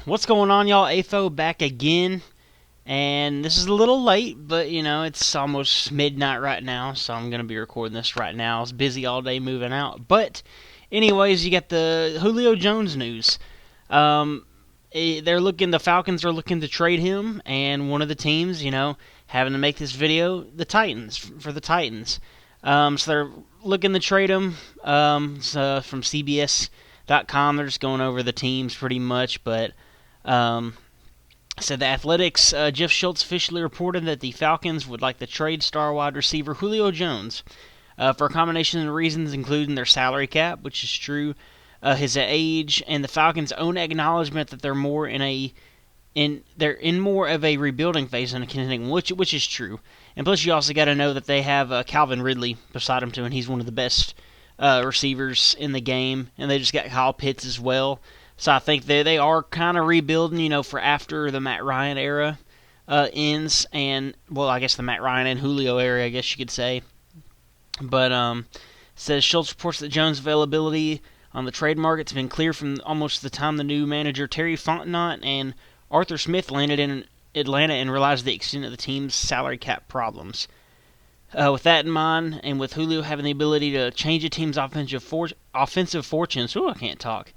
What's going on, y'all? AFO back again, and this is a little late, but it's almost midnight right now, so I'm gonna be recording this right now. I was busy all day moving out, but anyways, you got the Julio Jones news. The Falcons are looking to trade him, and one of the teams, having to make this video, the Titans, for the Titans. So they're looking to trade him. From CBS.com, they're just going over the teams pretty much, but said the Athletics, Jeff Schultz officially reported that the Falcons would like to trade star wide receiver Julio Jones for a combination of reasons, including their salary cap, which is true, his age, and the Falcons' own acknowledgement that they're in more of a rebuilding phase than a contending, which is true. And plus, you also got to know that they have Calvin Ridley beside him too, and he's one of the best receivers in the game. And they just got Kyle Pitts as well. So I think they are kind of rebuilding, for after the Matt Ryan era ends, and I guess the Matt Ryan and Julio era, I guess you could say. But says Schultz reports that Jones' availability on the trade market's been clear from almost the time the new manager Terry Fontenot and Arthur Smith landed in Atlanta and realized the extent of the team's salary cap problems. With that in mind, and with Julio having the ability to change a team's offensive fortunes, I can't talk.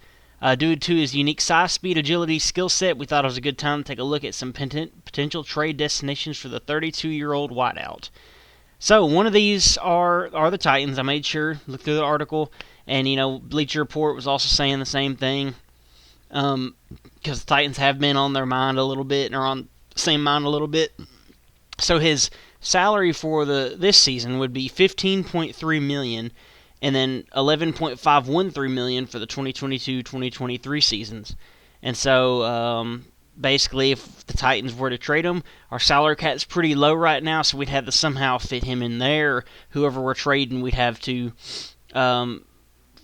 Due to his unique size, speed, agility, skill set, we thought it was a good time to take a look at some potential trade destinations for the 32-year-old wideout. So one of these are the Titans. I made sure, looked through the article, and Bleacher Report was also saying the same thing. Because the Titans have been on their mind a little bit, or on the same mind a little bit. So his salary for this season would be $15.3 million, and then $11.513 million for the 2022-2023 seasons. And so basically, if the Titans were to trade him, our salary cap's pretty low right now, so we'd have to somehow fit him in there. Whoever we're trading, we'd have to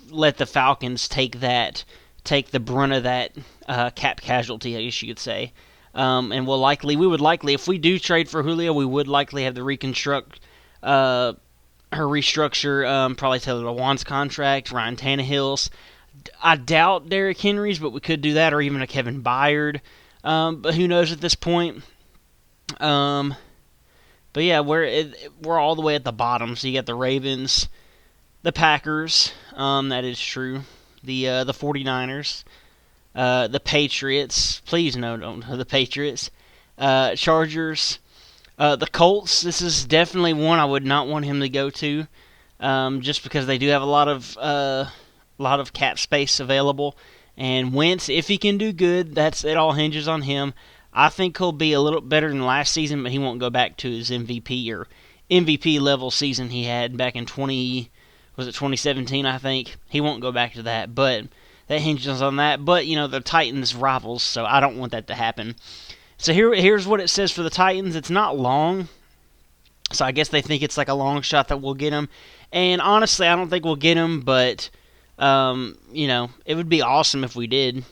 let the Falcons take the brunt of that cap casualty, I guess you could say. And we would likely, if we do trade for Julio, we would likely have to restructure probably Taylor Lewan's contract, Ryan Tannehill's. I doubt Derrick Henry's, but we could do that, or even a Kevin Byard. But who knows at this point? But yeah, we're all the way at the bottom. So you got the Ravens, the Packers. That is true. The 49ers, the Patriots. Please no, don't the Patriots. Chargers, the Colts. This is definitely one I would not want him to go to, just because they do have a lot of cap space available. And Wentz, if he can do good, it all hinges on him. I think he'll be a little better than last season, but he won't go back to his MVP level season he had back in 2017, I think. He won't go back to that, but that hinges on that. But, the Titans rivals, so I don't want that to happen. So here's what it says for the Titans. It's not long, so I guess they think it's like a long shot that we'll get him. And honestly, I don't think we'll get him, but, it would be awesome if we did,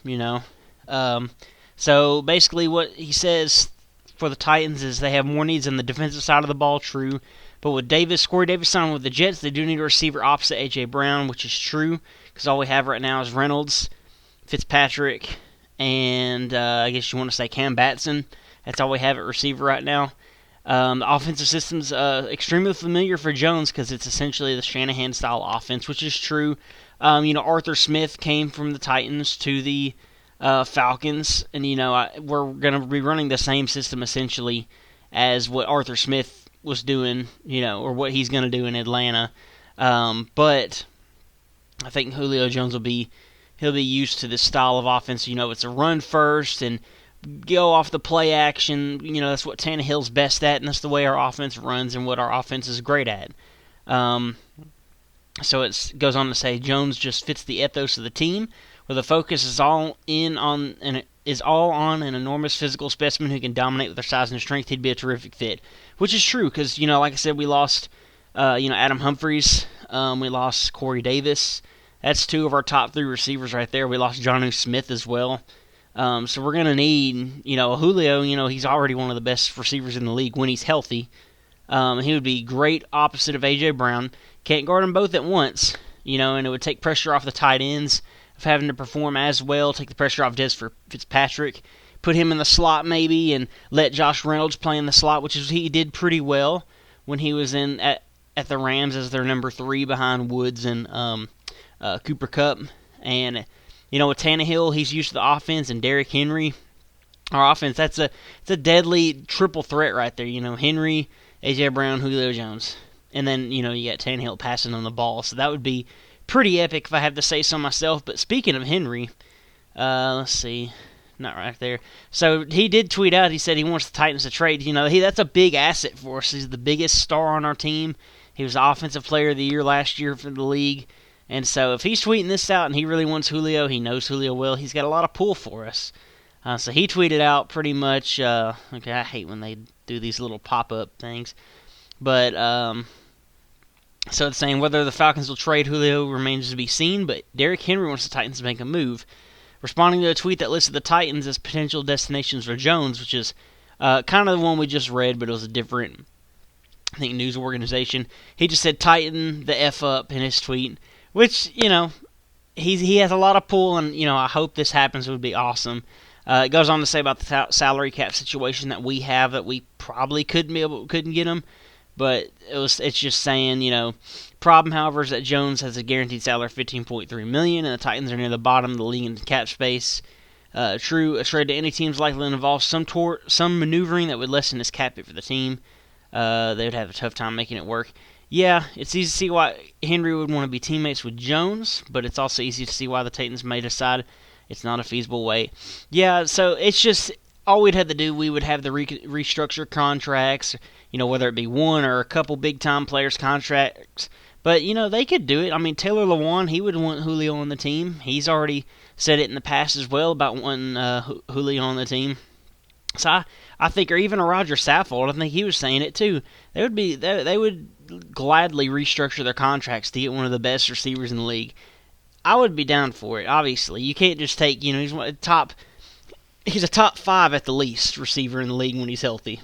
So basically what he says for the Titans is they have more needs on the defensive side of the ball, true. But with Corey Davis signing with the Jets, they do need a receiver opposite A.J. Brown, which is true, because all we have right now is Reynolds, Fitzpatrick, and I guess you want to say Cam Batson. That's all we have at receiver right now. The offensive system's extremely familiar for Jones because it's essentially the Shanahan-style offense, which is true. Arthur Smith came from the Titans to the Falcons, and, we're going to be running the same system essentially as what Arthur Smith was doing, or what he's going to do in Atlanta. But I think Julio Jones he'll be used to this style of offense. It's a run first and go off the play action. That's what Tannehill's best at, and that's the way our offense runs and what our offense is great at. So it goes on to say Jones just fits the ethos of the team, where the focus is all on an enormous physical specimen who can dominate with their size and strength. He'd be a terrific fit, which is true because like I said, we lost Adam Humphries, we lost Corey Davis. That's two of our top three receivers right there. We lost Jonnu Smith as well. So we're gonna need Julio. He's already one of the best receivers in the league when he's healthy. He would be great opposite of A.J. Brown. Can't guard them both at once, and it would take pressure off the tight ends. of having to perform as well, take the pressure off Des Fitzpatrick, put him in the slot maybe, and let Josh Reynolds play in the slot, which is he did pretty well when he was in at the Rams as their number 3 behind Woods and Cooper Kupp. And with Tannehill, he's used to the offense, and Derrick Henry, our offense, it's a deadly triple threat right there. Henry, A.J. Brown, Julio Jones. And then, you got Tannehill passing on the ball. So that would be pretty epic if I have to say so myself. But speaking of Henry, let's see. Not right there. So he did tweet out, he said he wants the Titans to trade. That's a big asset for us. He's the biggest star on our team. He was the Offensive Player of the Year last year for the league. And so if he's tweeting this out and he really wants Julio, he knows Julio well, he's got a lot of pull for us. So he tweeted out pretty much, okay, I hate when they do these little pop-up things. But, so it's saying whether the Falcons will trade Julio remains to be seen, but Derrick Henry wants the Titans to make a move. Responding to a tweet that listed the Titans as potential destinations for Jones, which is kind of the one we just read, but it was a different, I think, news organization. He just said tighten the F up in his tweet, which, he has a lot of pull, and, I hope this happens. It would be awesome. It goes on to say about the salary cap situation that we have that we probably couldn't get him. But it's just saying, problem, however, is that Jones has a guaranteed salary of $15.3 million, and the Titans are near the bottom of the league in cap space. True, a trade to any team is likely to involve some maneuvering that would lessen his cap hit for the team. They would have a tough time making it work. Yeah, it's easy to see why Henry would want to be teammates with Jones, but it's also easy to see why the Titans may decide it's not a feasible way. Yeah, so it's just all we'd have to do. We would have the restructure contracts, whether it be one or a couple big-time players' contracts. But, they could do it. I mean, Taylor Lewan, he would want Julio on the team. He's already said it in the past as well about wanting Julio on the team. So I think, or even a Roger Saffold, I think he was saying it too. They would gladly restructure their contracts to get one of the best receivers in the league. I would be down for it, obviously. You can't just take, he's a top 5 at the least receiver in the league when he's healthy.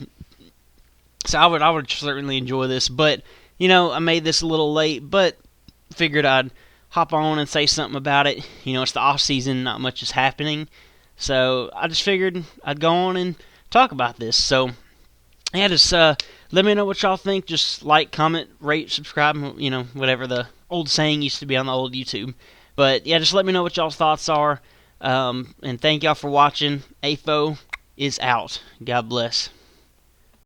So I would certainly enjoy this, but I made this a little late, but figured I'd hop on and say something about it. It's the off season, not much is happening, so I just figured I'd go on and talk about this. So yeah, just let me know what y'all think. Just like, comment, rate, subscribe. Whatever the old saying used to be on the old YouTube. But yeah, just let me know what y'all's thoughts are. And thank y'all for watching. AFO is out. God bless.